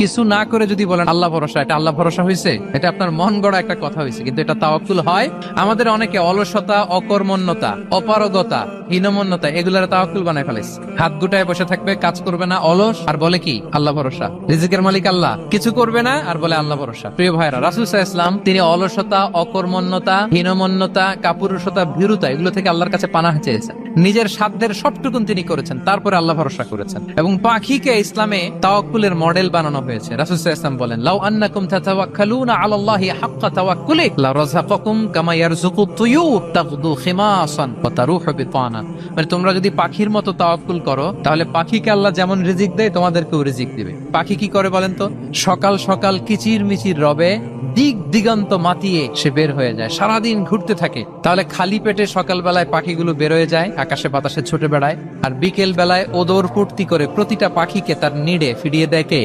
কিছু না করে যদি বলেন আল্লাহ ভরসা, এটা আল্লাহ ভরসা হয়েছে? এটা আপনার মন গড়া একটা কথা হয়েছে, কিন্তু এটা তাওয়াক্কুল হয়? আমাদের অনেকে অলসতা, অকর্মণ্যতা, অপারগতা, হীনমন্যতা এগুলার তাওয়াক্কুল বানায় ফেলেছে। হাত গুটায় বসে থাকবে, কাজ করবে না, অলস, আর বলে কি আল্লাহ ভরসা। রিজিকের মালিক আল্লাহ, কিছু করবে না আর বলে আল্লাহ ভরসা। প্রিয় ভাইরা, রাসূল সাল্লাল্লাহু আলাইহি ওয়াসাল্লাম তিনি অলসতা, অকর্মণ্যতা, হীনমন্যতা, কাপুরুষতা, ভীরুতা এগুলো থেকে আল্লাহর কাছে পানাহ চেয়েছেন। নিজের সাধ্যের সবটুকুন তিনি করেছেন, তারপরে আল্লাহ ভরসা করেছেন। এবং পাখিকে ইসলামে তাওয়াক্কুলের মডেল বানানো হয়েছে। রাসূল সাল্লাল্লাহু আলাইহি ওয়াসাল্লাম বলেন, লাউ আন্নাকুম তাতাওয়াক্কালুনা আলাল্লাহি হাক্কা তাওয়াক্কুলিহি লারাযাকাকুম কামা ইয়ারযুকু তুয়ুর তাগদু খিমাসান ওয়া তারুহু বিতানা। মানে তোমরা যদি পাখির মতো তাওয়াক্কুল করো, তাহলে পাখিকে আল্লাহ যেমন রিজিক দেয় তোমাদেরকেও রিজিক দিবে। পাখি কি করে বলেন তো? সকাল সকাল কিচির মিচির রবে দিক দিগন্ত মাতিয়ে সে বের হয়ে যায়, সারাদিন ঘুরতে থাকে। তাহলে খালি পেটে সকালবেলায় পাখিগুলো বের হয়ে যায়, আকাশে বাতাসে ছুটে বেড়ায়, আর বিকেল বেলায় ওদর ফুর্তি করে প্রতিটা পাখিকে তার নিড়ে ফিরিয়ে দেয় কে?